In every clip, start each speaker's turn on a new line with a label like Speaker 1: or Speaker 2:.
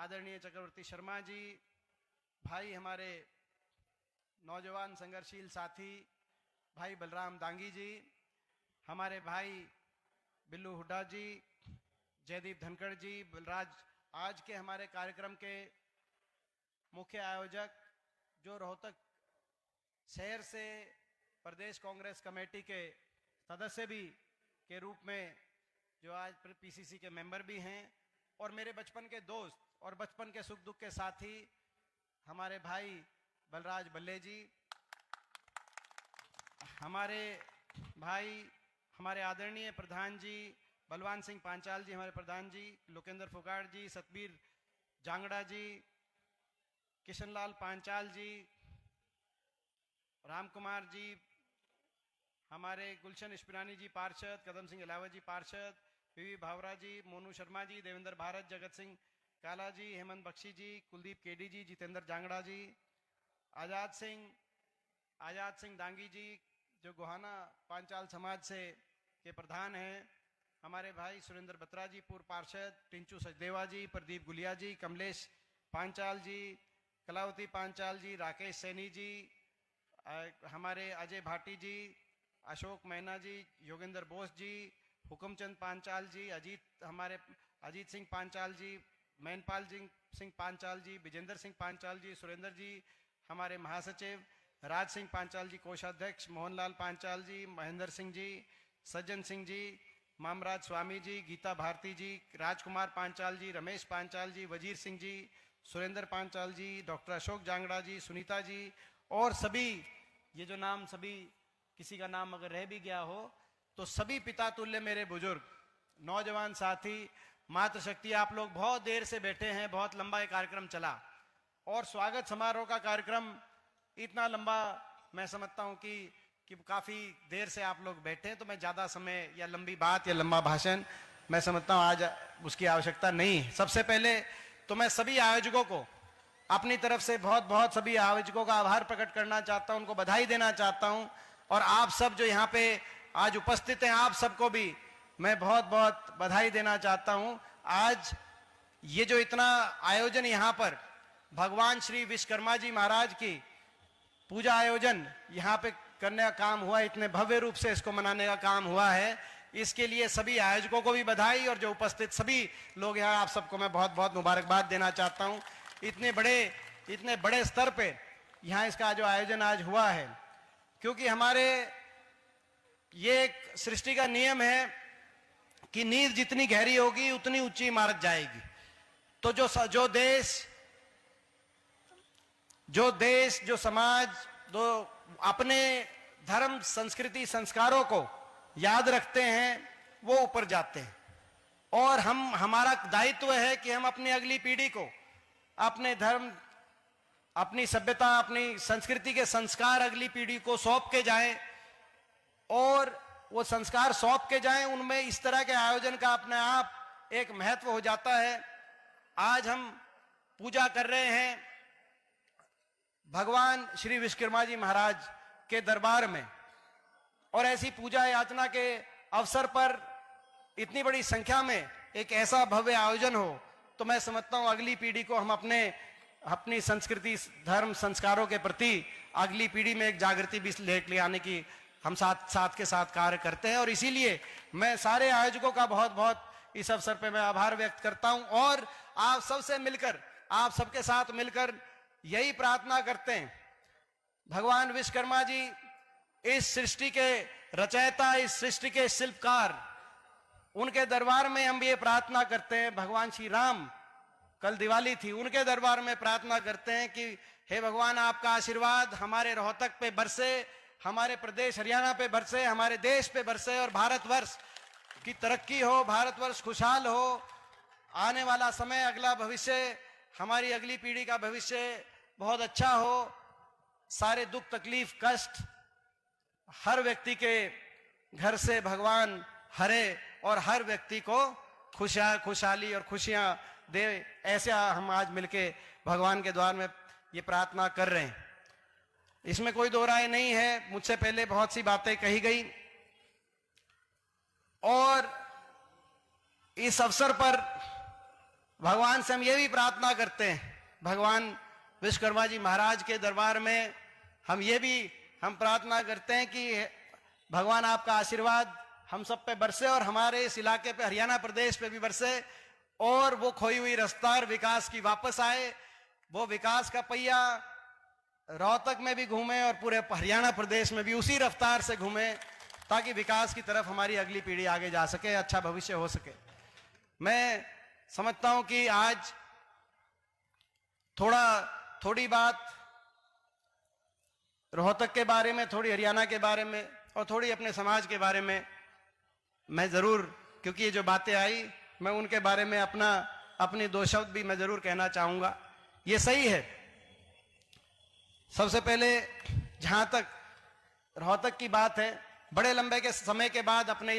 Speaker 1: आदरणीय चक्रवर्ती शर्मा जी, भाई हमारे नौजवान संघर्षशील साथी भाई बलराम दांगी जी, हमारे भाई बिल्लू हुड्डा जी, जयदीप धनखड़ जी, बलराज, आज के हमारे कार्यक्रम के मुख्य आयोजक जो रोहतक शहर से प्रदेश कांग्रेस कमेटी के सदस्य भी के रूप में जो आज पीसीसी के मेंबर भी हैं, और मेरे बचपन के दोस्त और बचपन के सुख दुख के साथी हमारे भाई बलराज बल्ले जी, हमारे भाई हमारे आदरणीय प्रधान जी बलवान सिंह पांचाल जी, हमारे प्रधान जी लोकेंद्र फोगाट जी, सतबीर जांगड़ा जी, किशनलाल पांचाल जी, राम कुमार जी, हमारे गुलशन इश्पिरानी जी पार्षद, कदम सिंह इलावा जी पार्षद, पीवी भावरा जी, मोनू शर्मा जी, देवेंद्र भारत, जगत सिंह काला जी, हेमंत बख्शी जी, कुलदीप केडी जी, जितेंद्र जांगड़ा जी, आजाद सिंह दांगी जी जो गोहाना पांचाल समाज से के प्रधान हैं, हमारे भाई सुरेंद्र बत्रा जी पूर्व पार्षद, टिंचू सचदेवा जी, प्रदीप गुलिया जी, कमलेश पांचाल जी, कलावती पांचाल जी, राकेश सैनी जी, हमारे अजय भाटी जी, अशोक मैना जी, योगेंद्र बोस जी, हुकुमचंद पांचाल जी, हमारे अजीत सिंह पांचाल जी, मैनपाल सिंह पांचाल जी, विजेंद्र सिंह पांचाल जी, सुरेंद्र जी, हमारे महासचिव राज सिंह पांचाल जी, कोषाध्यक्ष मोहनलाल पांचाल जी, महेंद्र सिंह जी, सज्जन सिंह जी, मामराज स्वामी जी, गीता भारती जी, राजकुमार पांचाल जी, रमेश पांचाल जी, वजीर सिंह जी, सुरेंद्र पांचाल जी, डॉक्टर अशोक जांगड़ा जी, सुनीता जी, और सभी ये जो नाम सभी किसी का नाम अगर रह भी गया हो तो सभी पिता तुल्य मेरे बुजुर्ग नौजवान साथी, मातृशक्ति, आप लोग बहुत देर से बैठे हैं, बहुत लंबा ये कार्यक्रम चला और स्वागत समारोह का कार्यक्रम इतना लंबा मैं समझता हूं कि काफी देर से आप लोग बैठे हैं, तो मैं ज्यादा समय या लंबी बात या लंबा भाषण मैं समझता हूं आज उसकी आवश्यकता नहीं है। सबसे पहले तो मैं सभी आयोजकों को अपनी तरफ से बहुत बहुत सभी आयोजकों का आभार प्रकट करना चाहता हूं, उनको बधाई देना चाहता हूं, और आप सब जो यहाँ पे आज उपस्थित हैं आप सबको भी मैं बहुत बहुत बधाई देना चाहता हूं। आज ये जो इतना आयोजन यहाँ पर भगवान श्री विश्वकर्मा जी महाराज की पूजा आयोजन यहाँ पे करने का काम हुआ, इतने भव्य रूप से इसको मनाने का काम हुआ है, इसके लिए सभी आयोजकों को भी बधाई, और जो उपस्थित सभी लोग यहाँ आप सबको मैं बहुत बहुत मुबारकबाद देना चाहता हूँ। इतने बड़े स्तर पे यहाँ इसका जो आयोजन आज हुआ है, क्योंकि हमारे ये एक सृष्टि का नियम है कि नींव जितनी गहरी होगी उतनी ऊंची इमारत जाएगी। तो जो देश जो समाज जो अपने धर्म संस्कृति संस्कारों को याद रखते हैं वो ऊपर जाते हैं, और हमारा दायित्व है कि हम अपनी अगली पीढ़ी को अपने धर्म, अपनी सभ्यता, अपनी संस्कृति के संस्कार अगली पीढ़ी को सौंप के जाएं, और वो संस्कार सौंप के जाएं, उनमें इस तरह के आयोजन का अपने आप एक महत्व हो जाता है। आज हम पूजा कर रहे हैं भगवान श्री विश्वकर्मा जी महाराज के दरबार में, और ऐसी पूजा याचना के अवसर पर इतनी बड़ी संख्या में एक ऐसा भव्य आयोजन हो, तो मैं समझता हूं अगली पीढ़ी को हम अपनी संस्कृति धर्म संस्कारों के प्रति अगली पीढ़ी में एक जागृति भी ले आने की हम साथ के साथ कार्य करते हैं, और इसीलिए मैं सारे आयोजकों का बहुत बहुत इस अवसर पे मैं आभार व्यक्त करता हूं, और आप सबसे मिलकर, आप सबके साथ मिलकर यही प्रार्थना करते हैं, भगवान विश्वकर्मा जी इस सृष्टि के रचयिता, इस सृष्टि के शिल्पकार, उनके दरबार में हम ये प्रार्थना करते हैं, भगवान श्री राम, कल दिवाली थी, उनके दरबार में प्रार्थना करते हैं कि हे भगवान आपका आशीर्वाद हमारे रोहतक पे बरसे, हमारे प्रदेश हरियाणा पे बरसे, हमारे देश पे बरसे, और भारतवर्ष की तरक्की हो, भारतवर्ष खुशहाल हो, आने वाला समय, अगला भविष्य, हमारी अगली पीढ़ी का भविष्य बहुत अच्छा हो, सारे दुख तकलीफ कष्ट हर व्यक्ति के घर से भगवान हरे, और हर व्यक्ति को खुशहाली और खुशियां दे, ऐसा हम आज मिलके भगवान के द्वार में ये प्रार्थना कर रहे हैं। इसमें कोई दो राय नहीं है, मुझसे पहले बहुत सी बातें कही गई, और इस अवसर पर भगवान से हम ये भी प्रार्थना करते हैं, भगवान विश्वकर्मा जी महाराज के दरबार में हम प्रार्थना करते हैं कि भगवान आपका आशीर्वाद हम सब पे बरसे और हमारे इस इलाके पे, हरियाणा प्रदेश पे भी बरसे, और वो खोई हुई रफ्तार विकास की वापस आए, वो विकास का पहिया रोहतक में भी घूमे और पूरे हरियाणा प्रदेश में भी उसी रफ्तार से घूमे, ताकि विकास की तरफ हमारी अगली पीढ़ी आगे जा सके, अच्छा भविष्य हो सके। मैं समझता हूं कि आज थोड़ी बात रोहतक के बारे में, थोड़ी हरियाणा के बारे में और थोड़ी अपने समाज के बारे में मैं जरूर, क्योंकि ये जो बातें आई, मैं उनके बारे में अपनी दो शब्द भी मैं जरूर कहना चाहूंगा। ये सही है। सबसे पहले जहां तक रोहतक की बात है, बड़े लंबे के समय के बाद अपने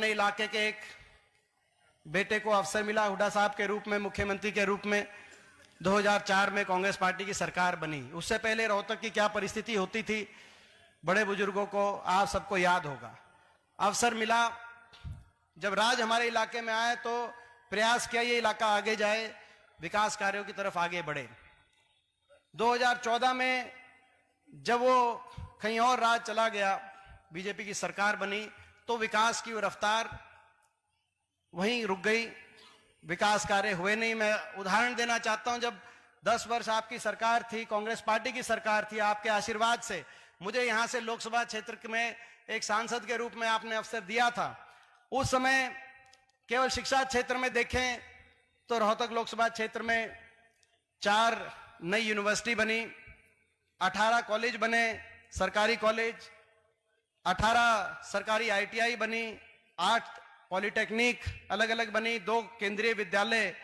Speaker 1: इलाके के एक बेटे को अवसर मिला हुड्डा साहब के रूप में, मुख्यमंत्री के रूप में। 2004 में कांग्रेस पार्टी की सरकार बनी। उससे पहले रोहतक की क्या परिस्थिति होती थी, बड़े बुजुर्गों को आप सबको याद होगा। अवसर मिला, जब राज हमारे इलाके में आए तो प्रयास किया ये इलाका आगे जाए, विकास कार्यों की तरफ आगे बढ़े। 2014 में जब वो कहीं और राज चला गया, बीजेपी की सरकार बनी, तो विकास की वो रफ्तार वहीं रुक गई, विकास कार्य हुए नहीं। मैं उदाहरण देना चाहता हूं, जब 10 वर्ष आपकी सरकार थी, कांग्रेस पार्टी की सरकार थी, आपके आशीर्वाद से मुझे यहां से लोकसभा क्षेत्र में एक सांसद के रूप में आपने अवसर दिया था। उस समय केवल शिक्षा क्षेत्र में देखें तो रोहतक लोकसभा क्षेत्र में 4 नई यूनिवर्सिटी बनी, 18 कॉलेज बने, सरकारी कॉलेज, 18 सरकारी ITI बनी, 8 पॉलिटेक्निक अलग अलग बनी, 2 केंद्रीय विद्यालय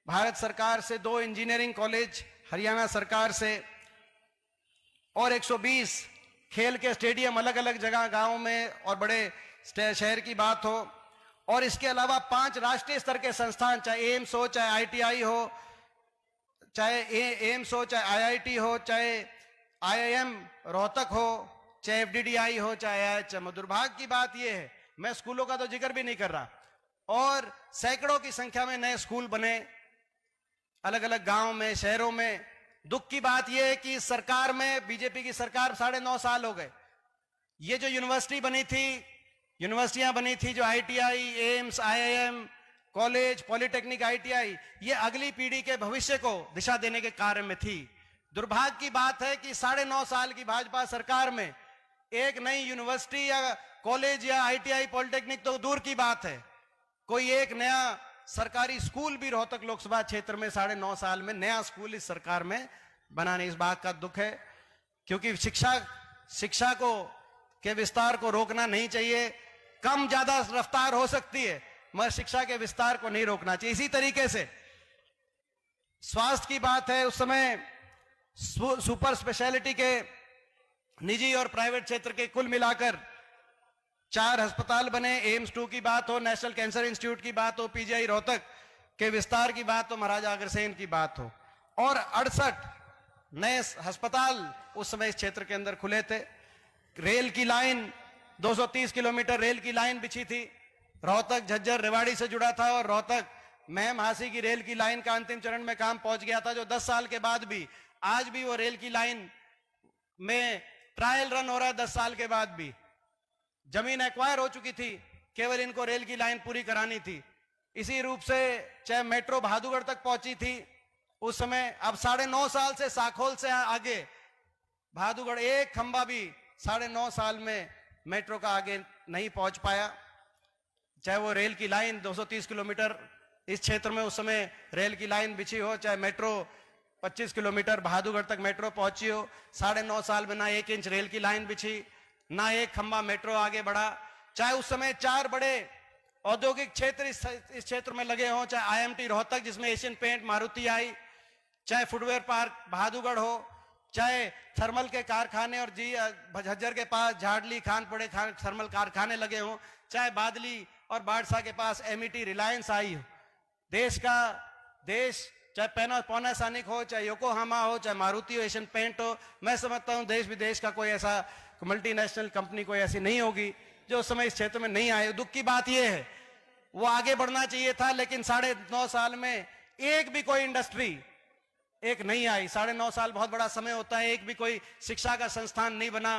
Speaker 1: भारत सरकार से, 2 इंजीनियरिंग कॉलेज हरियाणा सरकार से, और 120 खेल के स्टेडियम अलग अलग जगह गांव में और बड़े शहर की बात हो। और इसके अलावा 5 राष्ट्रीय स्तर के संस्थान, चाहे एम्स हो, चाहे ITI हो, चाहे एम्स हो, चाहे IIT हो, चाहे IIM रोहतक हो, चाहे FDDI हो, चाहे दुर्भाग्य की बात यह है, मैं स्कूलों का तो जिक्र भी नहीं कर रहा, और सैकड़ों की संख्या में नए स्कूल बने अलग अलग गांव में, शहरों में। दुख की बात यह है कि सरकार में, बीजेपी की सरकार 9.5 साल हो गए। ये जो यूनिवर्सिटियां बनी थी, जो ITI, AIIMS, IIM, college, polytechnic, ITI, ये अगली पीढ़ी के भविष्य को दिशा देने के कार्य में थी। दुर्भाग्य की बात है कि 9.5 साल की भाजपा सरकार में एक नई यूनिवर्सिटी या कॉलेज या ITI, पॉलिटेक्निक तो दूर की बात है, कोई एक नया सरकारी स्कूल भी रोहतक लोकसभा क्षेत्र में 9.5 साल में नया स्कूल इस सरकार में बना नहीं। इस बात का दुख है, क्योंकि शिक्षा के विस्तार को रोकना नहीं चाहिए। कम ज्यादा रफ्तार हो सकती है, मगर शिक्षा के विस्तार को नहीं रोकना चाहिए। इसी तरीके से स्वास्थ्य की बात है, उस समय सुपर स्पेशलिटी के निजी और प्राइवेट क्षेत्र के कुल मिलाकर 4 अस्पताल बने। एम्स 2 की बात हो, नेशनल कैंसर इंस्टीट्यूट की बात हो, PGI रोहतक के विस्तार की बात हो, महाराजा अग्रसेन की बात हो, और 68 नए अस्पताल उस समय इस क्षेत्र के अंदर खुले थे। रेल की लाइन 230 किलोमीटर रेल की लाइन बिछी थी, रोहतक झज्जर रेवाड़ी से जुड़ा था, और रोहतक महम हांसी की रेल की लाइन का अंतिम चरण में काम पहुंच गया था, जो 10 साल के बाद भी आज भी वो रेल की लाइन में ट्रायल रन हो रहा है। 10 साल के बाद भी जमीन एक्वायर हो चुकी थी, केवल इनको रेल की लाइन पूरी करानी थी। इसी रूप से चाहे मेट्रो भादुगढ़ तक पहुंची थी उस समय, अब 9.5 साल से साखोल से आगे भादुगढ़ एक खंबा भी 9.5 साल में मेट्रो का आगे नहीं पहुंच पाया। चाहे वो रेल की लाइन 230 किलोमीटर इस क्षेत्र में उस समय रेल की लाइन बिछी हो, चाहे मेट्रो 25 किलोमीटर भादुगढ़ तक मेट्रो पहुंची हो, 9.5 साल में ना 1 इंच रेल की लाइन बिछी, ना एक खंबा मेट्रो आगे बढ़ा। चाहे उस समय 4 बड़े औद्योगिक क्षेत्र इस क्षेत्र में लगे हों, चाहे IMT रोहतक जिसमें एशियन पेंट, मारुति आई, चाहे फुटवेयर पार्क भादुगढ़ हो, चाहे थर्मल के कारखाने और झज्जर के पास झाड़ली खानपुड़े थर्मल कारखाने लगे हों, चाहे बादली और बाड़सा के पास MET रिलायंस आई हो। देश चाहे पैनासोनिक हो, चाहे योकोहामा हो, चाहे मारुति हो, एशियन पेंट हो, मैं समझता हूं देश विदेश का कोई ऐसा मल्टीनेशनल कंपनी कोई ऐसी नहीं होगी जो उस समय इस क्षेत्र में नहीं आए। दुख की बात यह है वो आगे बढ़ना चाहिए था, लेकिन 9.5 साल में एक भी कोई इंडस्ट्री एक नहीं आई। 9.5 साल बहुत बड़ा समय होता है। एक भी कोई शिक्षा का संस्थान नहीं बना,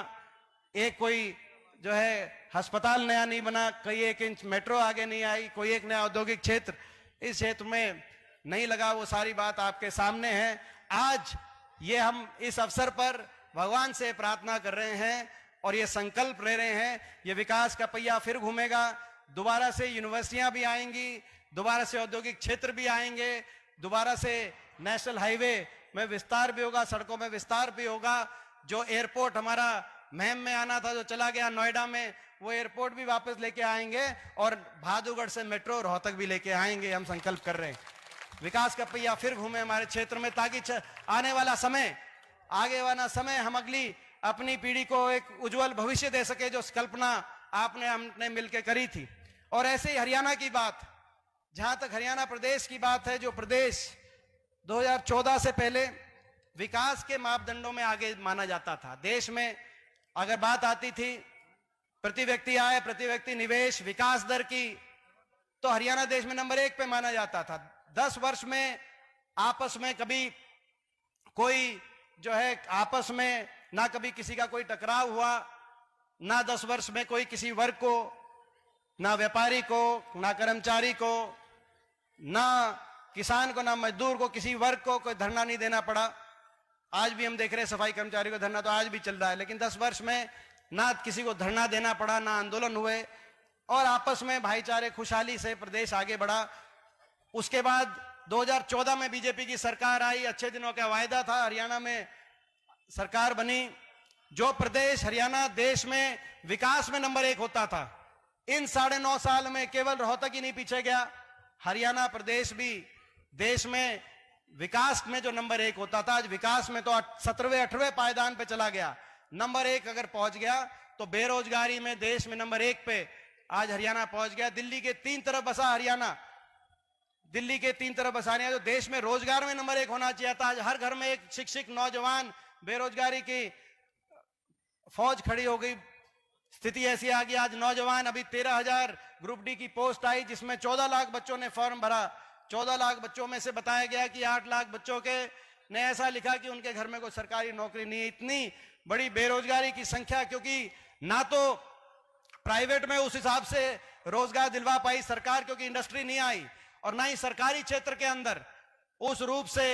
Speaker 1: एक कोई जो है अस्पताल नया नहीं बना, कोई 1 इंच मेट्रो आगे नहीं आई, कोई एक नया औद्योगिक क्षेत्र इस क्षेत्र में नहीं लगा। वो सारी बात आपके सामने है। आज ये हम इस अवसर पर भगवान से प्रार्थना कर रहे हैं और ये संकल्प ले रहे हैं, ये विकास का पहिया फिर घूमेगा। दोबारा से यूनिवर्सिटियां भी आएंगी, दोबारा से औद्योगिक क्षेत्र भी आएंगे, दोबारा से नेशनल हाईवे में विस्तार भी होगा, सड़कों में विस्तार भी होगा। जो एयरपोर्ट हमारा महम में आना था, जो चला गया नोएडा में, वो एयरपोर्ट भी वापस लेके आएंगे और भादुगढ़ से मेट्रो रोहतक भी लेके आएंगे। हम संकल्प कर रहे हैं विकास का पहिया फिर घूमे हमारे क्षेत्र में, ताकि आगे वाला समय हम अगली अपनी पीढ़ी को एक उज्जवल भविष्य दे सके, जो कल्पना हमने मिलकर करी थी। और ऐसे ही हरियाणा की बात, जहां तक हरियाणा प्रदेश की बात है, जो प्रदेश 2014 से पहले विकास के मापदंडों में आगे माना जाता था। देश में अगर बात आती थी प्रति व्यक्ति आय, प्रति व्यक्ति निवेश, विकास दर की, तो हरियाणा देश में नंबर 1 पे माना जाता था। 10 वर्ष में आपस में कभी कोई जो है आपस में ना कभी किसी का कोई टकराव हुआ, ना 10 वर्ष में कोई किसी वर्ग को, ना व्यापारी को, ना कर्मचारी को, ना किसान को, ना मजदूर को, किसी वर्ग को कोई धरना नहीं देना पड़ा। आज भी हम देख रहे हैं सफाई कर्मचारी को धरना तो आज भी चल रहा है, लेकिन 10 वर्ष में ना किसी को धरना देना पड़ा, ना आंदोलन हुए, और आपस में भाईचारे खुशहाली से प्रदेश आगे बढ़ा। उसके बाद 2014 में बीजेपी की सरकार आई, अच्छे दिनों का वायदा था, हरियाणा में सरकार बनी। जो प्रदेश हरियाणा देश में विकास में नंबर 1 होता था, इन 9.5 साल में केवल रोहतक ही नहीं पीछे गया, हरियाणा प्रदेश भी देश में विकास में जो नंबर 1 होता था, आज विकास में तो 17वें 18वें पायदान पे चला गया। नंबर 1 अगर पहुंच गया तो बेरोजगारी में देश में नंबर 1 पे आज हरियाणा पहुंच गया। दिल्ली के 3 तरफ बसा हरियाणा, दिल्ली के 3 तरफ बसाने जो देश में रोजगार में नंबर 1 होना चाहिए था, आज हर घर में एक शिक्षित नौजवान, बेरोजगारी की फौज खड़ी हो गई। स्थिति ऐसी आ गई, आज नौजवान, अभी 13,000 ग्रुप डी की पोस्ट आई, जिसमें 14 लाख बच्चों ने फॉर्म भरा। 14 लाख बच्चों में से बताया गया कि 8 लाख बच्चों के ने ऐसा लिखा कि उनके घर में कोई सरकारी नौकरी नहीं है। इतनी बड़ी बेरोजगारी की संख्या, क्योंकि ना तो प्राइवेट में उस हिसाब से रोजगार दिलवा पाई सरकार, क्योंकि इंडस्ट्री नहीं आई, और ना ही सरकारी क्षेत्र के अंदर उस रूप से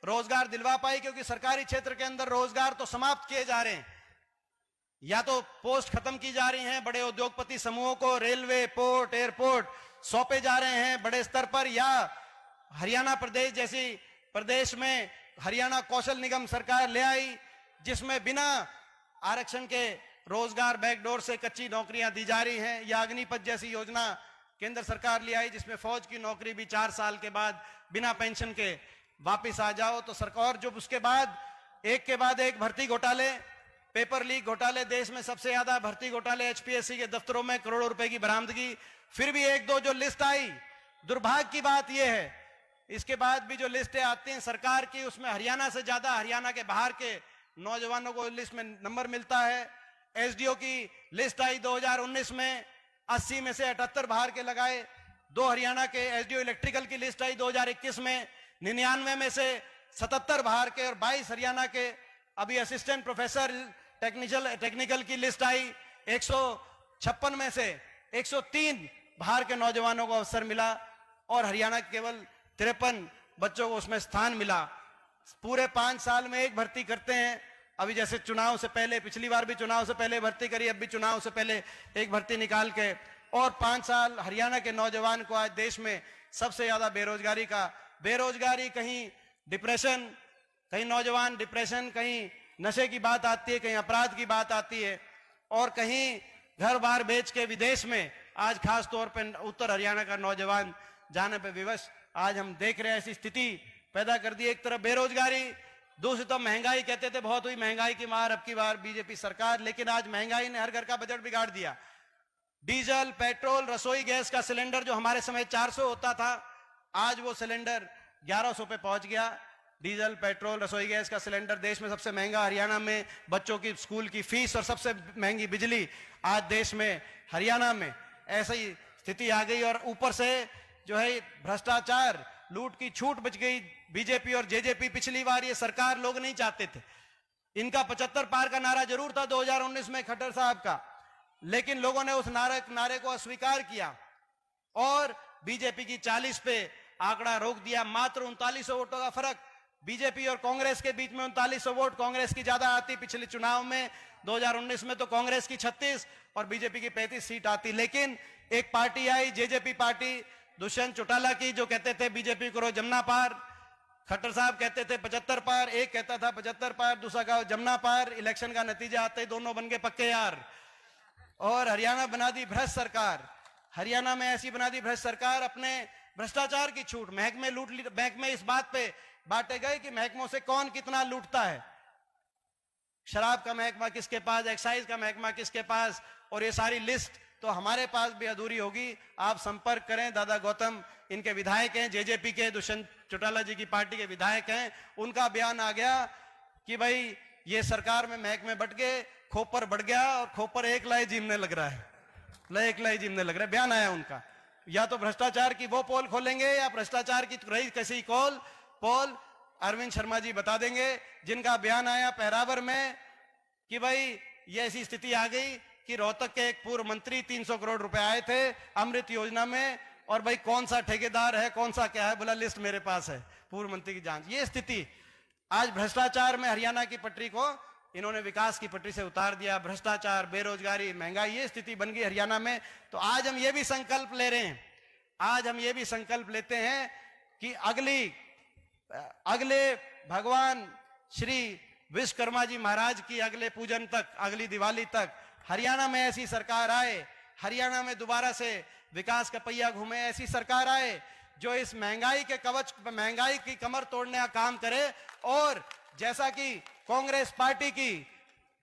Speaker 1: रोजगार दिलवा पाई, क्योंकि सरकारी क्षेत्र के अंदर रोजगार तो समाप्त किए जा रहे हैं, या तो पोस्ट खत्म की जा रही हैं, बड़े उद्योगपति समूहों को रेलवे, पोर्ट, एयरपोर्ट सौंपे जा रहे हैं बड़े स्तर पर, या हरियाणा प्रदेश जैसी प्रदेश में हरियाणा कौशल निगम सरकार ले आई, जिसमें बिना आरक्षण के रोजगार बैकडोर से कच्ची नौकरियां दी जा रही हैं, या अग्निपथ जैसी योजना केंद्र सरकार ले आई, जिसमें फौज की नौकरी भी 4 साल के बाद बिना पेंशन के वापस आ जाओ। तो सरकार जो उसके बाद एक के बाद एक भर्ती घोटाले, पेपर लीक घोटाले, देश में सबसे ज्यादा भर्ती घोटाले एचपीएससी के दफ्तरों में करोड़ों रुपए की बरामदगी, फिर भी 1-2 जो लिस्ट आई। दुर्भाग्य की बात यह है, इसके बाद भी जो लिस्टें आती हैं सरकार की, उसमें हरियाणा से ज्यादा हरियाणा के बाहर के नौजवानों को लिस्ट में नंबर मिलता है। एसडीओ की लिस्ट आई 2019 में, 80 में से 78 बाहर के लगाए। 2 हरियाणा के एसडीओ इलेक्ट्रिकल की लिस्ट आई 2021 में, 99 में से 77 बाहर के, और 22 हरियाणा के। अभी असिस्टेंट प्रोफेसर टेक्निकल की लिस्ट आई, 156 में से 103 बाहर के नौजवानों को अवसर मिला, और हरियाणा के केवल 53 बच्चों को उसमें स्थान मिला। पूरे 5 साल में एक भर्ती करते हैं। अभी जैसे चुनाव से पहले, पिछली बार भी चुनाव से पहले भर्ती करी, अब भी चुनाव से पहले एक भर्ती निकाल के, और 5 साल हरियाणा के नौजवान को आज देश में सबसे ज्यादा बेरोजगारी, कहीं डिप्रेशन, कहीं नौजवान डिप्रेशन, कहीं नशे की बात आती है, कहीं अपराध की बात आती है, और कहीं घर बार बेच के विदेश में आज खास तौर पर उत्तर हरियाणा का नौजवान जाने पे विवश आज हम देख रहे हैं। ऐसी स्थिति पैदा कर दी। एक तरफ बेरोजगारी, दूसरी तरफ महंगाई। कहते थे बहुत हुई महंगाई की मार अब की बार बीजेपी सरकार, लेकिन आज महंगाई ने हर घर का बजट बिगाड़ दिया। डीजल, पेट्रोल, रसोई गैस का सिलेंडर जो हमारे समय 400 होता था, आज वो सिलेंडर 1100 पे पहुंच गया। डीजल, पेट्रोल, रसोई गैस का सिलेंडर देश में सबसे महंगा हरियाणा में। बच्चों की स्कूल की फीस और सबसे महंगी बिजली आज देश में हरियाणा में। ऐसी स्थिति आ गई। और ऊपर से जो है भ्रष्टाचार, लूट की छूट बच गई। बीजेपी और जेजेपी पिछली बार ये सरकार लोग नहीं चाहते थे। इनका 75 पार का नारा जरूर था 2019 में खट्टर साहब का, लेकिन लोगों ने उस नारे को अस्वीकार किया और बीजेपी की 40 पे आंकड़ा रोक दिया। मात्र 3900 वोटों का फर्क बीजेपी और कांग्रेस के बीच में। 3900 वोट कांग्रेस की ज्यादा आती पिछले चुनाव में। 2019 में तो कांग्रेस की 36 और बीजेपी की 35 सीट आती। लेकिन एक पार्टी आई, जेजेपी पार्टी, दुष्यंत चौटाला की, जो कहते थे बीजेपी करो जमुना पार। खट्टर साहब कहते थे 75 पार, एक कहता था 75 पार, दूसरा कहा जमुना पार। इलेक्शन का नतीजा आते ही दोनों बन गए पक्के यार। और हरियाणा बना दी भ्रष्ट सरकार। हरियाणा में ऐसी बना दी भ्रष्ट सरकार, अपने भ्रष्टाचार की छूट। महकमे महकमे इस बात पे बांटे गए कि महकमों से कौन कितना लूटता है। शराब का महकमा किसके पास, एक्साइज का महकमा किसके पास, और ये सारी लिस्ट तो हमारे पास भी अधूरी होगी। आप संपर्क करें, दादा गौतम इनके विधायक हैं, जेजेपी के, दुष्यंत चौटाला जी की पार्टी के विधायक हैं। उनका बयान आ गया कि भाई ये सरकार में महकमे बट गए, खोपर बढ़ गया और खोपर एक लाई जीमने लग रहा है, एक लाई जीमने लग रहा है। बयान आया उनका। या तो भ्रष्टाचार की वो पोल खोलेंगे या भ्रष्टाचार की रही कैसी पोल अरविंद शर्मा जी बता देंगे, जिनका बयान आया पहरावर में कि भाई ये ऐसी स्थिति आ गई कि रोहतक के एक पूर्व मंत्री 300 करोड़ रुपए आए थे अमृत योजना में, और भाई कौन सा ठेकेदार है, कौन सा क्या है, बोला लिस्ट मेरे पास है, पूर्व मंत्री की जांच। ये स्थिति आज भ्रष्टाचार में हरियाणा की पटरी को इन्होंने विकास की पटरी से उतार दिया। भ्रष्टाचार, बेरोजगारी, महंगाई, ये स्थिति बन गई हरियाणा में। तो आज हम ये भी संकल्प ले रहे हैं, आज हम ये भी संकल्प लेते हैं कि अगले भगवान श्री विश्वकर्मा जी महाराज की अगले पूजन तक, अगली दिवाली तक हरियाणा में ऐसी सरकार आए, हरियाणा में दोबारा से विकास का पहिया घूमे, ऐसी सरकार आए जो इस महंगाई के कवच, महंगाई की कमर तोड़ने का काम करे। और जैसा कि कांग्रेस पार्टी की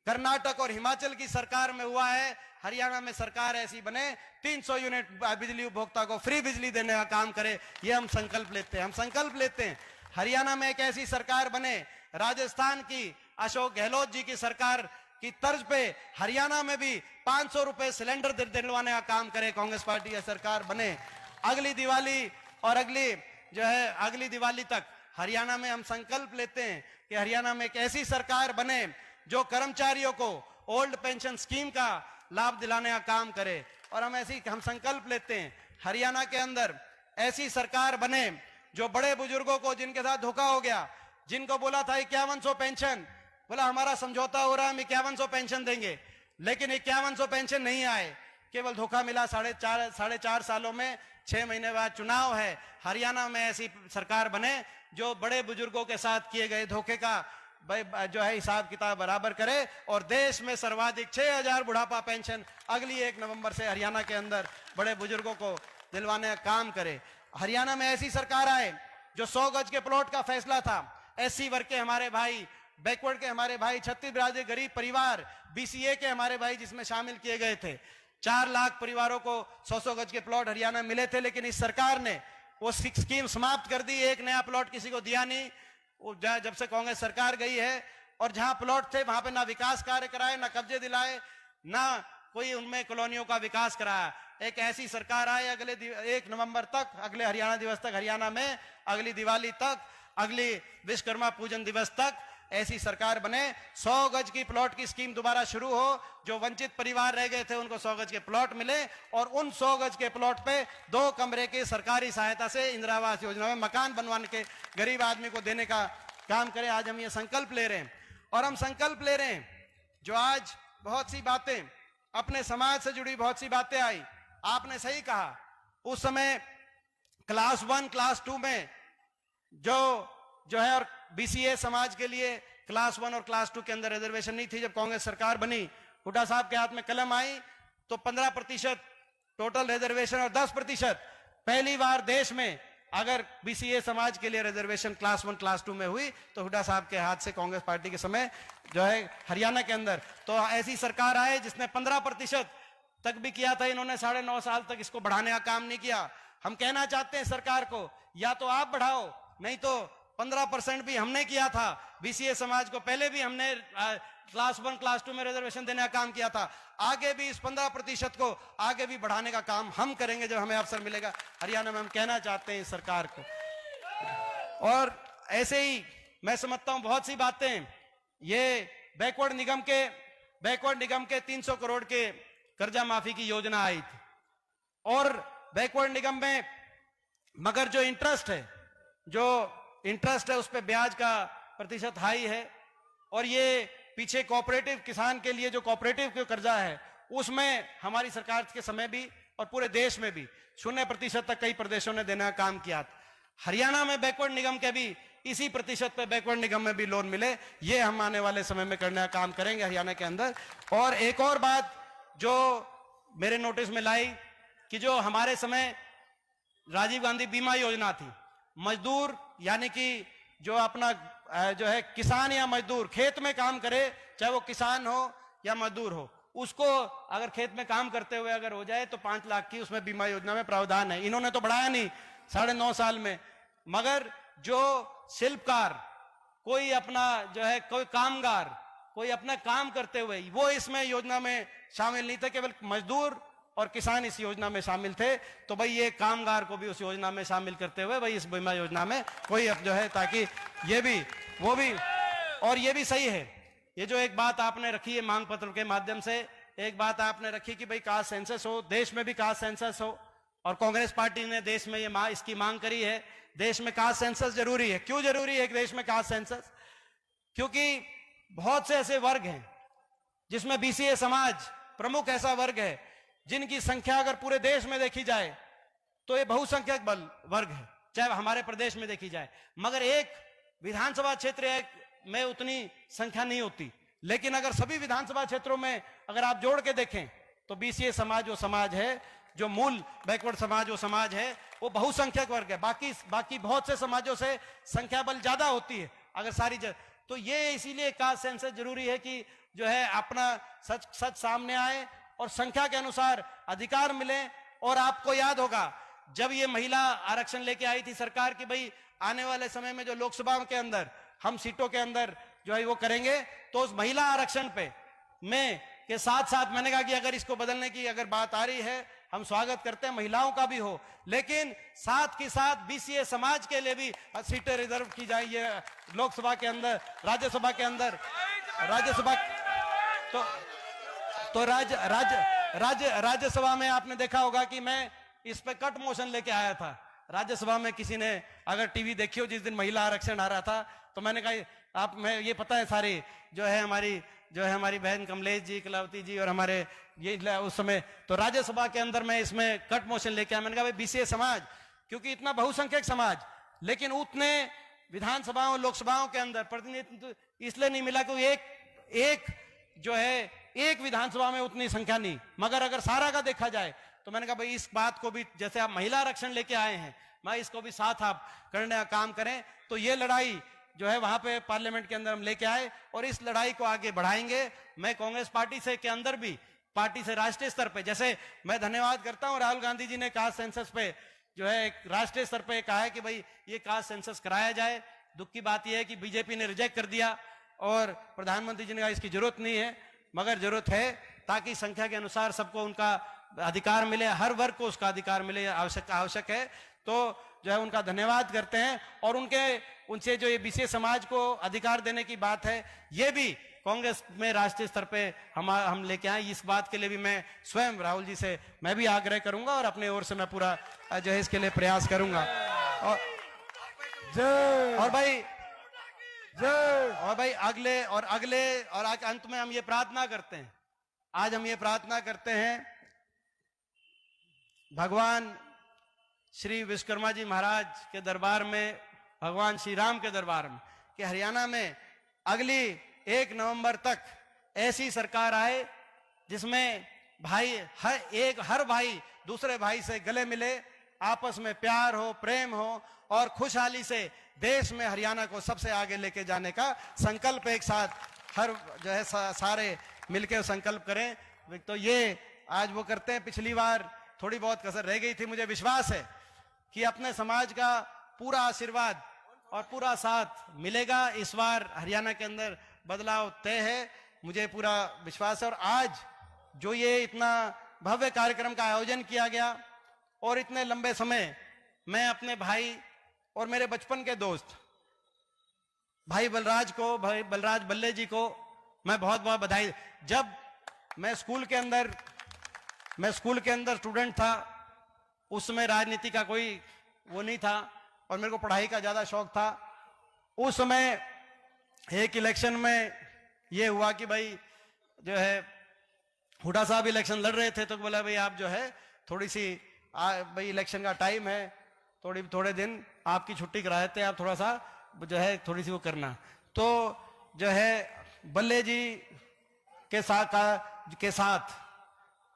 Speaker 1: कर्नाटक और हिमाचल की सरकार में हुआ है, हरियाणा में सरकार ऐसी बने 300 यूनिट बिजली उपभोक्ता को फ्री बिजली देने का काम करे। ये हम संकल्प लेते हैं। हम संकल्प लेते हैं हरियाणा में एक ऐसी सरकार बने, राजस्थान की अशोक गहलोत जी की सरकार की तर्ज पे हरियाणा में भी 500 रुपए सिलेंडर दिलवाने का काम करे, कांग्रेस पार्टी की सरकार बने। अगली दिवाली और अगली दिवाली तक हरियाणा में हम संकल्प लेते हैं कि हरियाणा में एक ऐसी सरकार बने जो कर्मचारियों को ओल्ड पेंशन स्कीम का लाभ दिलाने का काम करे। और हम संकल्प लेते हैं हरियाणा के अंदर ऐसी सरकार बने जो बड़े बुजुर्गों को, जिनके साथ धोखा हो गया, जिनको बोला था 5100 पेंशन, बोला हमारा समझौता हो रहा है, हम 5100 पेंशन देंगे, लेकिन 5100 पेंशन नहीं आए, केवल धोखा मिला। साढ़े चार सालों में 6 महीने बाद चुनाव है। हरियाणा में ऐसी सरकार बने जो बड़े बुजुर्गों के साथ किए गए धोखे का जो है हिसाब किताब बराबर करे, और देश में सर्वाधिक 6000 बुढ़ापा पेंशन अगली 1 नवंबर से हरियाणा के अंदर बड़े बुजुर्गों को दिलवाने का काम करे। हरियाणा में ऐसी सरकार आए जो 100 गज के प्लॉट का फैसला था, एससी वर्ग के हमारे भाई, बैकवर्ड के हमारे भाई, छत्तीसगढ़ गरीब परिवार, बीसीए के हमारे भाई जिसमें शामिल किए गए थे, 4 लाख परिवारों को 100 गज के प्लॉट हरियाणा मिले थे। लेकिन इस सरकार ने वो स्कीम समाप्त कर दी, एक नया प्लॉट किसी को दिया नहीं। जब से कांग्रेस सरकार गई है, और जहां प्लॉट थे वहां पे ना विकास कार्य कराए, ना कब्जे दिलाए, ना कोई उनमें कॉलोनियों का विकास कराया। एक ऐसी सरकार आए अगले 1 नवंबर तक, अगले हरियाणा दिवस तक, हरियाणा में अगली दिवाली तक, अगली विश्वकर्मा पूजन दिवस तक ऐसी सरकार बने। 100 गज की प्लॉट की स्कीम दोबारा शुरू हो, जो वंचित परिवार रह गए थे उनको 100 गज के प्लॉट मिले, और उन 100 गज के प्लॉट पे 2 कमरे की सरकारी सहायता से इंदिरा आवास योजना में मकान बनवाने के गरीब आदमी को देने का काम करें। आज हम ये संकल्प ले रहे हैं। और हम संकल्प ले रहे हैं जो आज बहुत सी बातें, अपने समाज से जुड़ी बहुत सी बातें आई। आपने सही कहा, उस समय क्लास 1 क्लास 2 में जो है, और बीसीए समाज के लिए क्लास 1 और क्लास 2 के अंदर रिजर्वेशन नहीं थी। जब कांग्रेस सरकार बनी, हुड्डा साहब के हाथ में कलम आई तो 15% टोटल रिजर्वेशन और 10% पहली बार देश में अगर बीसीए समाज के लिए रिजर्वेशन क्लास 1 क्लास 2 में हुई तो हुड्डा साहब के हाथ से कांग्रेस पार्टी के समय जो है हरियाणा के अंदर। तो ऐसी सरकार आए जिसने 15% तक भी किया था, इन्होंने 9.5 साल तक इसको बढ़ाने का काम नहीं किया। हम कहना चाहते हैं सरकार को, या तो आप बढ़ाओ, नहीं तो 15% भी हमने किया था। बीसीए समाज को पहले भी हमने क्लास 1 क्लास 2 में रिजर्वेशन देने का काम किया था। आगे भी इस 15% को आगे भी बढ़ाने का काम हम करेंगे जब हमें अवसर मिलेगा। हरियाणा में हम कहना चाहते हैं सरकार को। और ऐसे ही मैं समझता हूं बहुत सी बातें, ये बैकवर्ड निगम के 300 करोड़ के कर्जा माफी की योजना आई थी, और बैकवर्ड निगम में मगर जो इंटरेस्ट है उस पर ब्याज का प्रतिशत हाई है, और ये पीछे कोऑपरेटिव किसान के लिए जो कोऑपरेटिव का कर्जा है उसमें हमारी सरकार के समय भी और पूरे देश में भी 0% तक कई प्रदेशों ने देने का काम किया था। हरियाणा में बैकवर्ड निगम के भी इसी प्रतिशत पे बैकवर्ड निगम में भी लोन मिले, ये हम आने वाले समय में करने का काम करेंगे हरियाणा के अंदर। और एक और बात जो मेरे नोटिस में लाई कि जो हमारे समय राजीव गांधी बीमा योजना थी, मजदूर यानी कि जो अपना जो है किसान या मजदूर खेत में काम करे, चाहे वो किसान हो या मजदूर हो, उसको अगर खेत में काम करते हुए अगर हो जाए तो 5 लाख की उसमें बीमा योजना में प्रावधान है। इन्होंने तो बढ़ाया नहीं 9.5 साल में, मगर जो शिल्पकार, कोई अपना जो है कोई कामगार, कोई अपना काम करते हुए, वो इसमें योजना में शामिल नहीं थे, केवल मजदूर और किसान इस योजना में शामिल थे। तो भाई ये कामगार को भी उस योजना में शामिल करते हुए भाई इस बीमा योजना में कोई अब जो है, ताकि ये भी वो भी, और ये भी सही है। ये जो एक बात आपने रखी है मांग पत्र के माध्यम से, एक बात आपने रखी कि भाई कास्ट सेंसस हो, देश में भी कास्ट सेंसस हो, और कांग्रेस पार्टी ने देश में ये इसकी मांग करी है। देश में कास्ट सेंसस जरूरी है। क्यों जरूरी है देश में कास्ट सेंसस? क्योंकि बहुत से ऐसे वर्ग हैं जिसमें बीसीए समाज प्रमुख ऐसा वर्ग है जिनकी संख्या अगर पूरे देश में देखी जाए तो ये बहुसंख्यक वर्ग है, चाहे हमारे प्रदेश में देखी जाए, मगर एक विधानसभा क्षेत्र में उतनी संख्या नहीं होती। लेकिन अगर सभी विधानसभा क्षेत्रों में अगर आप जोड़ के देखें तो बीसीए समाज वो समाज है, जो मूल बैकवर्ड समाज वो समाज है, वो बहुसंख्यक वर्ग है। बाकी बहुत से समाजों से संख्या बल ज्यादा होती है अगर सारी तो ये इसीलिए कास्ट सेंसस जरूरी है कि जो है अपना सच सामने आए और संख्या के अनुसार अधिकार मिले। और आपको याद होगा जब ये महिला आरक्षण लेके आई थी सरकार की, भाई आने वाले समय में जो लोकसभा के अंदर हम सीटों के अंदर जो है वो करेंगे, तो उस महिला आरक्षण पे में के साथ साथ मैंने कहा कि अगर इसको बदलने की अगर बात आ रही है, हम स्वागत करते हैं महिलाओं का भी हो, लेकिन साथ के साथ बीसीए समाज के लिए भी सीटें रिजर्व की जाएंगी लोकसभा के अंदर, राज्यसभा के अंदर। राज्यसभा तो राज्यसभा में आपने देखा होगा कि मैं इस पे कट मोशन लेके आया था। राज्यसभा में किसी ने अगर टीवी देखी हो जिस दिन महिला आरक्षण आ रहा था, तो मैंने कहा आप मैं ये पता है सारी जो है हमारी बहन कमलेश जी, कलावती जी और हमारे ये उस समय तो राज्यसभा के अंदर मैं इसमें कट मोशन लेके आया। मैंने कहा भाई बीसीए समाज क्योंकि इतना बहुसंख्यक समाज, लेकिन उतने विधानसभाओं लोकसभाओं के अंदर प्रतिनिधित्व इसलिए नहीं मिला क्योंकि एक विधानसभा में उतनी संख्या नहीं। मगर अगर सारा का देखा जाए तो मैंने कहा भाई इस बात को भी, जैसे आप महिला आरक्षण लेके आए हैं, मैं इसको भी साथ आप करने का काम करें। तो ये लड़ाई जो है वहां पे पार्लियामेंट के अंदर हम लेके आए और इस लड़ाई को आगे बढ़ाएंगे। मैं कांग्रेस पार्टी से के अंदर भी, पार्टी से राष्ट्रीय स्तर पे, जैसे मैं धन्यवाद करता हूं राहुल गांधी जी ने कास्ट सेंसस पे जो है एक राष्ट्रीय स्तर पे कहा है कि भाई ये कास्ट सेंसस कराया जाए। दुख की बात यह है कि बीजेपी ने रिजेक्ट कर दिया और प्रधानमंत्री जी ने कहा इसकी जरूरत नहीं है, मगर जरूरत है ताकि संख्या के अनुसार सबको उनका अधिकार मिले, हर वर्ग को उसका अधिकार मिले, आवश्यक है। तो जो है उनका धन्यवाद करते हैं और उनसे जो ये बीसीए समाज को अधिकार देने की बात है, ये भी कांग्रेस में राष्ट्रीय स्तर पे हम लेके आए। इस बात के लिए भी मैं स्वयं राहुल जी से मैं भी आग्रह करूंगा और अपने ओर से मैं पूरा जो है इसके लिए प्रयास करूंगा। और भाई अगले और अंत में हम ये प्रार्थना करते हैं, आज हम ये प्रार्थना करते हैं भगवान श्री विश्वकर्मा जी महाराज के दरबार में, भगवान श्री राम के दरबार में, कि हरियाणा में अगली 1 नवंबर तक ऐसी सरकार आए जिसमें हर भाई दूसरे भाई से गले मिले, आपस में प्यार हो, प्रेम हो और खुशहाली से देश में हरियाणा को सबसे आगे लेके जाने का संकल्प एक साथ हर जो है सारे मिलकर संकल्प करें। तो ये आज वो करते हैं। पिछली बार थोड़ी बहुत कसर रह गई थी, मुझे विश्वास है कि अपने समाज का पूरा आशीर्वाद और पूरा साथ मिलेगा। इस बार हरियाणा के अंदर बदलाव तय है, मुझे पूरा विश्वास है। और आज जो ये इतना भव्य कार्यक्रम का आयोजन किया गया और इतने लंबे समय, मैं अपने भाई और मेरे बचपन के दोस्त भाई बलराज बल्ले जी को मैं बहुत बहुत बधाई। जब मैं स्कूल के अंदर स्टूडेंट था, उस समय राजनीति का कोई वो नहीं था और मेरे को पढ़ाई का ज्यादा शौक था। उस समय एक इलेक्शन में ये हुआ कि भाई जो है हुड्डा साहब इलेक्शन लड़ रहे थे, तो बोला भाई आप जो है थोड़ी सी भाई इलेक्शन का टाइम है, थोड़े दिन आपकी छुट्टी करा देते हैं, आप थोड़ा सा जो है थोड़ी सी वो करना। तो जो है बल्ले जी के साथ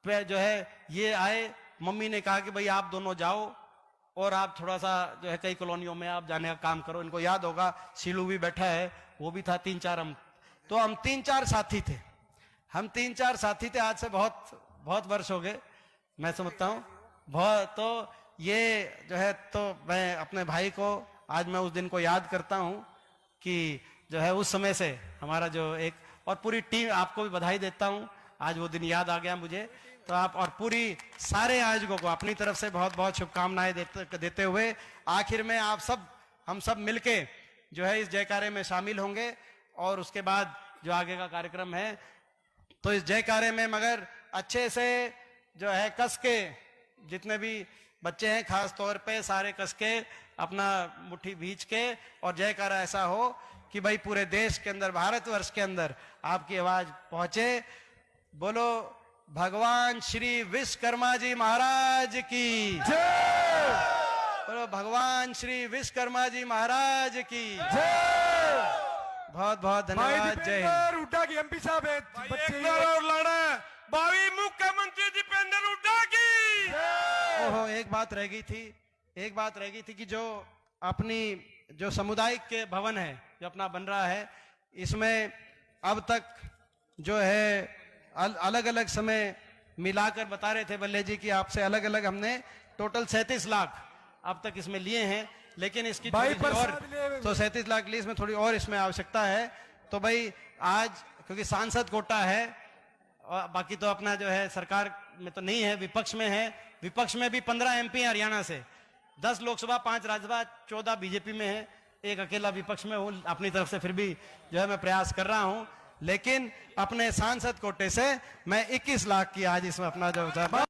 Speaker 1: पे जो है ये आए। मम्मी ने कहा कि भाई आप दोनों जाओ और आप थोड़ा सा जो है कई कॉलोनियों में आप जाने का काम करो। इनको याद होगा शीलू भी बैठा है, वो भी था, 3-4 हम 3-4 साथी थे। हम 3-4 साथी थे। आज से बहुत वर्ष हो गए, मैं समझता हूँ बहुत। तो ये जो है, तो मैं अपने भाई को आज मैं उस दिन को याद करता हूँ कि जो है उस समय से हमारा जो एक, और पूरी टीम, आपको भी बधाई देता हूँ, आज वो दिन याद आ गया मुझे। तो आप और पूरी सारे आयोजकों को अपनी तरफ से बहुत बहुत शुभकामनाएं देते हुए आखिर में हम सब मिलके जो है इस जयकारे में शामिल होंगे और उसके बाद जो आगे का कार्यक्रम है, तो इस जयकारे में मगर अच्छे से जो है कस के, जितने भी बच्चे हैं खास तौर पे सारे कस के अपना मुट्ठी भींच के, और जयकारा ऐसा हो कि भाई पूरे देश के अंदर, भारतवर्ष के अंदर आपकी आवाज पहुंचे। बोलो भगवान श्री विश्वकर्मा जी महाराज की जय। बोलो भगवान श्री विश्वकर्मा जी महाराज की जय। बहुत बहुत धन्यवाद। जय हिंद।
Speaker 2: हुड्डा की एमपी साहब है,
Speaker 3: एक और लड़ा भावी मुख्यमंत्री दीपेंद्र हुड्डा की।
Speaker 1: ओहो, एक बात रह गई थी कि जो अपनी जो सामुदायिक के भवन है जो अपना बन रहा है, इसमें अब तक जो है अलग अलग समय मिलाकर बता रहे थे बल्ले जी की आपसे, अलग अलग हमने टोटल 37 लाख अब तक इसमें लिए हैं, लेकिन इसकी और तो 37 लाख लिए, इसमें थोड़ी और इसमें आवश्यकता है। तो भाई आज क्योंकि सांसद कोटा है, और बाकी तो अपना जो है सरकार में तो नहीं है, विपक्ष में है। विपक्ष में भी 15 MP है हरियाणा से, 10 लोकसभा, 5 राज्यसभा, 14 बीजेपी में है, एक अकेला विपक्ष में हूँ। अपनी तरफ से फिर भी जो है मैं प्रयास कर रहा हूँ, लेकिन अपने सांसद कोटे से मैं 21 लाख की आज इसमें अपना जो